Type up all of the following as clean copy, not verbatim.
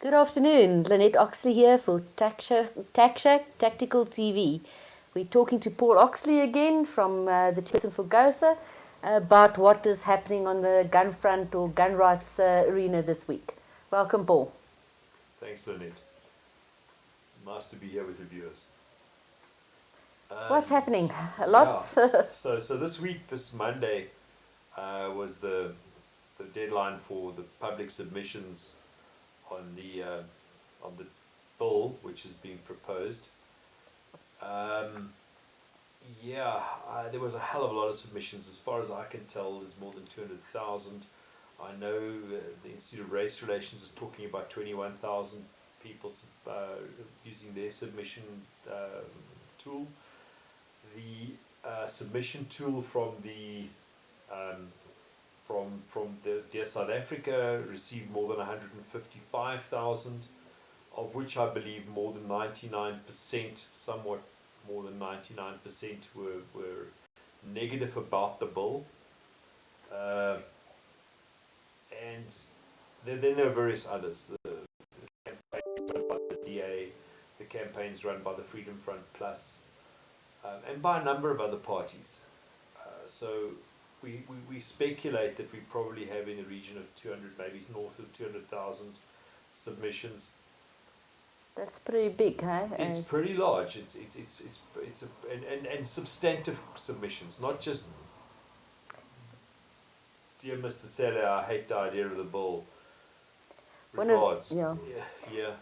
Good afternoon, Lynette Oxley here for Tactical TV. We're talking to Paul Oxley again from the chairperson for GOSA about what is happening on the gun front or gun rights arena this week. Welcome, Paul. Thanks, Lynette. Nice to be here with the viewers. What's happening? Lots. Yeah. So this week, this Monday, was the deadline for the public submissions on the bill which is being proposed. There was a hell of a lot of submissions. As far as I can tell, there's more than 200,000. I know the Institute of Race Relations is talking about 21,000 people using their submission tool. The submission tool from the Dear South Africa received more than 155,000, of which I believe more than 99%, somewhat more than 99% were negative about the bill. And then there are various others. The campaigns run by the DA, the campaigns run by the Freedom Front Plus, and by a number of other parties. So we speculate that we probably have in the region of 200, maybe north of 200,000 submissions. That's pretty big, huh? It's pretty large. And substantive submissions, not just dear Mr. Seller, I hate the idea of the bill. Regards.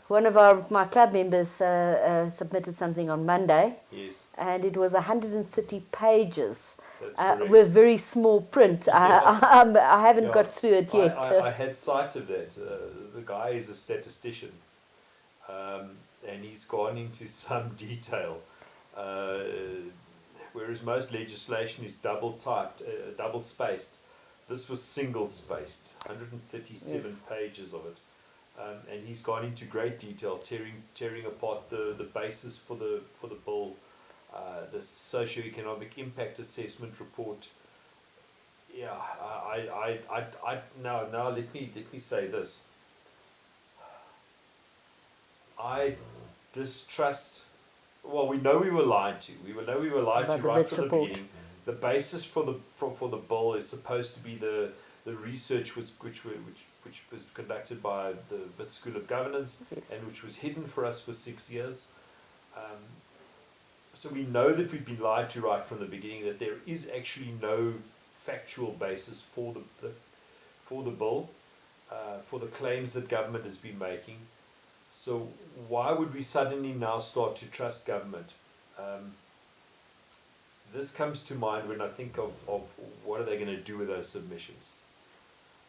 One of my club members submitted something on Monday. Yes. And it was 130 pages. That's with very small print. I haven't got through it yet. I had sight of that. The guy is a statistician, and he's gone into some detail. Whereas most legislation is double typed, double spaced, this was single spaced, 137 pages of it. And he's gone into great detail, tearing apart the basis for the bill, the socio-economic impact assessment report. Yeah, now let me say this. I distrust. Well, we know we were lied to. We know we were lied to right from the beginning. The basis for the bill is supposed to be the research which was conducted by the Wits School of Governance, and which was hidden for us for 6 years. So we know that we've been lied to right from the beginning, that there is actually no factual basis for the bill, for the claims that government has been making. So why would we suddenly now start to trust government? This comes to mind when I think of what are they going to do with those submissions.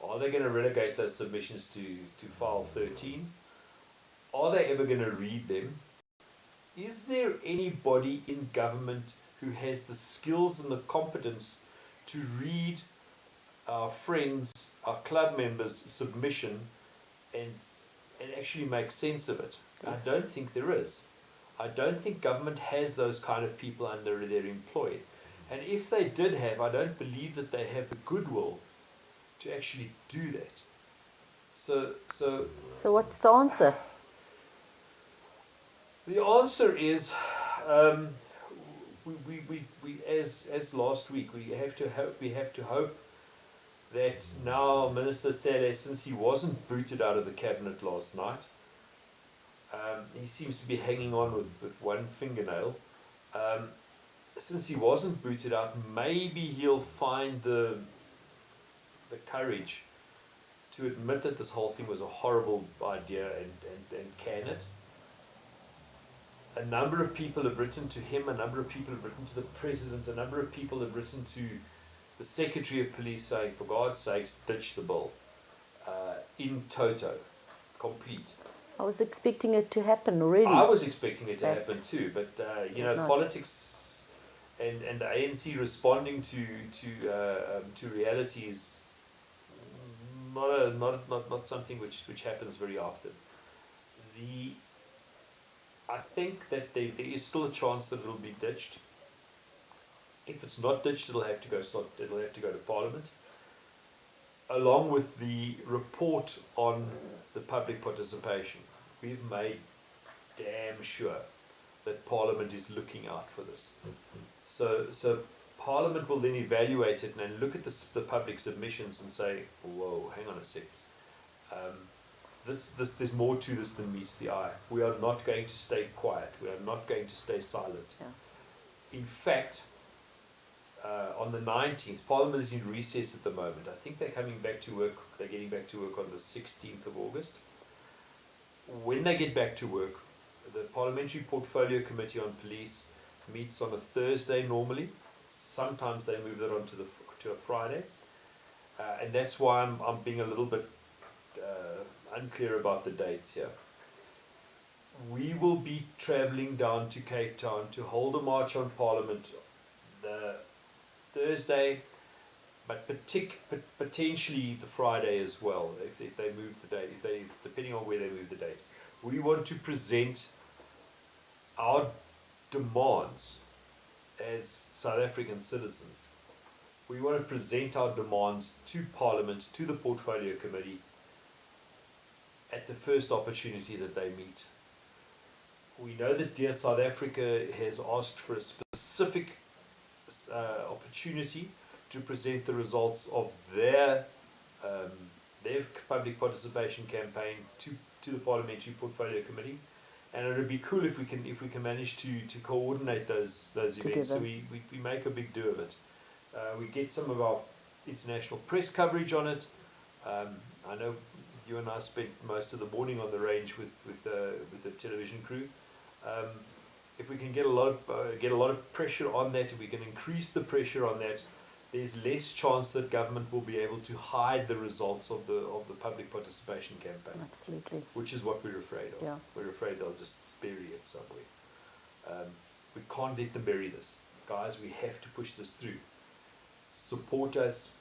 Are they going to relegate those submissions to file 13? Are they ever going to read them? Is there anybody in government who has the skills and the competence to read our friends, our club members' submission and actually make sense of it? I don't think there is. I don't think government has those kind of people under their employ. And if they did have, I don't believe that they have the goodwill to actually do that. So what's the answer? The answer is, we as last week, we have to hope that now Minister Sele, since he wasn't booted out of the cabinet last night, he seems to be hanging on with one fingernail. Since he wasn't booted out, maybe he'll find the courage to admit that this whole thing was a horrible idea and can it. A number of people have written to him, a number of people have written to the President, a number of people have written to the Secretary of Police saying, for God's sakes, ditch the bill. In toto, complete. I was expecting it to happen already. I was expecting it to happen too, but politics and the ANC responding to reality is not something which happens very often. I think that there is still a chance that it'll be ditched. If it's not ditched, it'll have to go to Parliament. along with the report on the public participation, we've made damn sure that Parliament is looking out for this. So Parliament will then evaluate it and look at the public submissions and say, whoa, hang on a sec. There's more to this than meets the eye. We are not going to stay quiet. We are not going to stay silent. Yeah. In fact, on the 19th, Parliament is in recess at the moment. I think they're coming back to work. They're getting back to work on the 16th of August. When they get back to work, the Parliamentary Portfolio Committee on Police meets on a Thursday normally. Sometimes they move that on to a Friday. And that's why I'm being a little bit unclear about the dates here. We will be travelling down to Cape Town to hold a march on Parliament the Thursday, but potentially the Friday as well, if they move the date, depending on where they move the date. We want to present our demands as South African citizens. We want to present our demands to Parliament, to the Portfolio Committee, at the first opportunity that they meet. We know that Dear South Africa has asked for a specific opportunity to present the results of their public participation campaign to the Parliamentary Portfolio Committee, and it would be cool if we can manage to coordinate those events. So we make a big do of it. We get some of our international press coverage on it. I know you and I spent most of the morning on the range with the television crew. If we can get a lot of pressure on that, if we can increase the pressure on that, there's less chance that government will be able to hide the results of the public participation campaign. Absolutely. Which is what we're afraid of. Yeah. We're afraid they'll just bury it somewhere. We can't let them bury this. Guys, we have to push this through. Support us.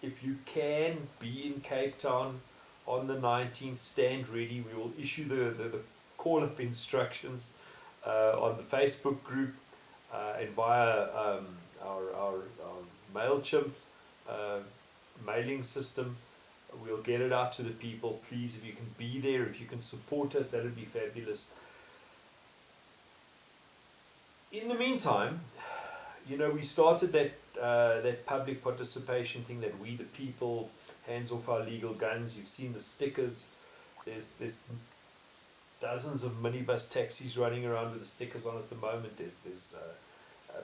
If you can be in Cape Town on the 19th, stand ready. We will issue the call-up instructions on the Facebook group and via our MailChimp mailing system. We'll get it out to the people. Please, if you can be there, if you can support us, that would be fabulous. In the meantime, we started that public participation thing, that we the people, hands off our legal guns. You've seen the stickers. There's dozens of minibus taxis running around with the stickers on at the moment. There's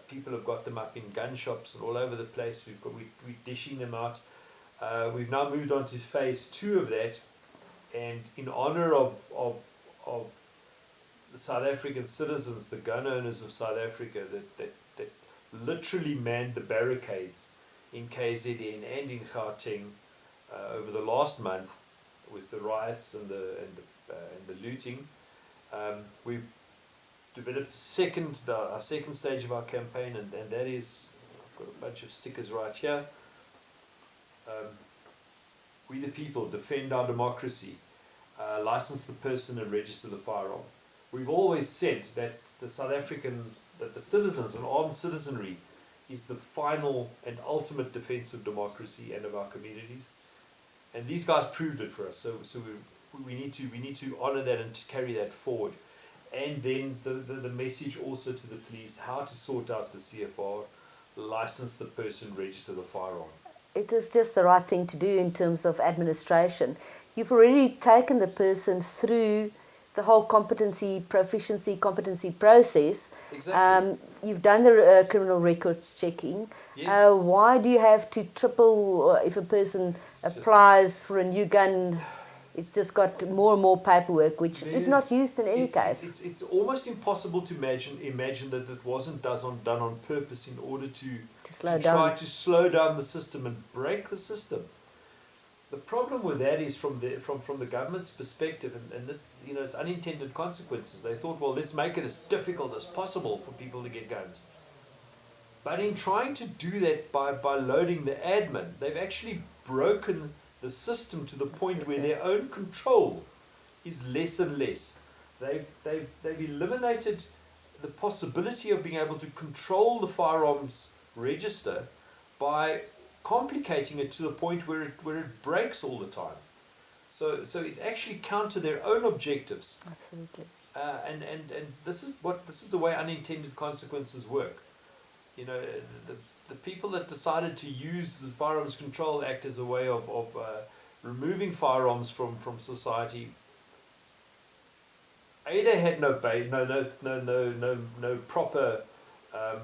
people have got them up in gun shops and all over the place. We're dishing them out. We've now moved on to phase 2 of that, and in honor of the South African citizens, the gun owners of South Africa that literally manned the barricades in KZN and in Gauteng over the last month with the riots and the looting. We've developed our second stage of our campaign, and that is, I've got a bunch of stickers right here. We the people, defend our democracy, license the person and register the firearm. We've always said that the citizens and armed citizenry is the final and ultimate defense of democracy and of our communities, and these guys proved it for us. So we need to honor that and to carry that forward. And then the message also to the police, how to sort out the CFR, license the person, register the firearm. It is just the right thing to do in terms of administration. You've already taken the person through the whole competency process. Exactly. You've done the criminal records checking. Yes. Why do you have to triple, if a person applies for a new gun, it's just got more and more paperwork, which is not used in any case. It's almost impossible to imagine that it wasn't done on purpose in order to try to slow down the system and break the system. The problem with that is from the government's perspective, and this, it's unintended consequences. They thought, well, let's make it as difficult as possible for people to get guns. But in trying to do that by loading the admin, they've actually broken the system to the point where their own control is less and less. They've eliminated the possibility of being able to control the firearms register by complicating it to the point where it breaks all the time. So it's actually counter their own objectives. Absolutely. And this is the way unintended consequences work. You know, the people that decided to use the Firearms Control Act as a way of removing firearms from society. They had no proper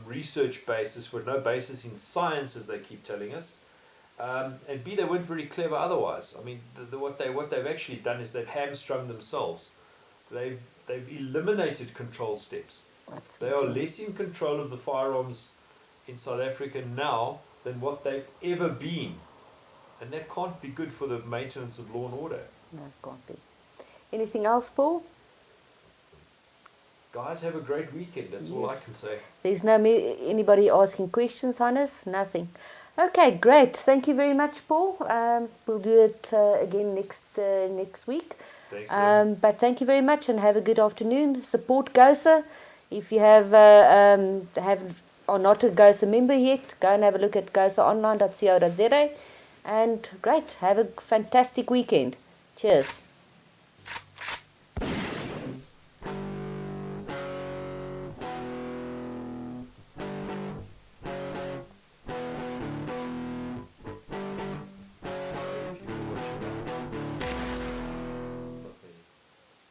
research basis, no basis in science, as they keep telling us, and B, they weren't very clever otherwise. I mean, what they've actually done is they've hamstrung themselves. They've eliminated control steps. Absolutely. They are less in control of the firearms in South Africa now than what they've ever been, and that can't be good for the maintenance of law and order. No, it can't be. Anything else, Paul? Guys, have a great weekend. That's all I can say. There's no anybody asking questions, Hannes? Nothing. Okay, great. Thank you very much, Paul. We'll do it again next week. Thanks. But thank you very much and have a good afternoon. Support GOSA. If you are not a GOSA member yet, go and have a look at gosaonline.co.za. And great. Have a fantastic weekend. Cheers.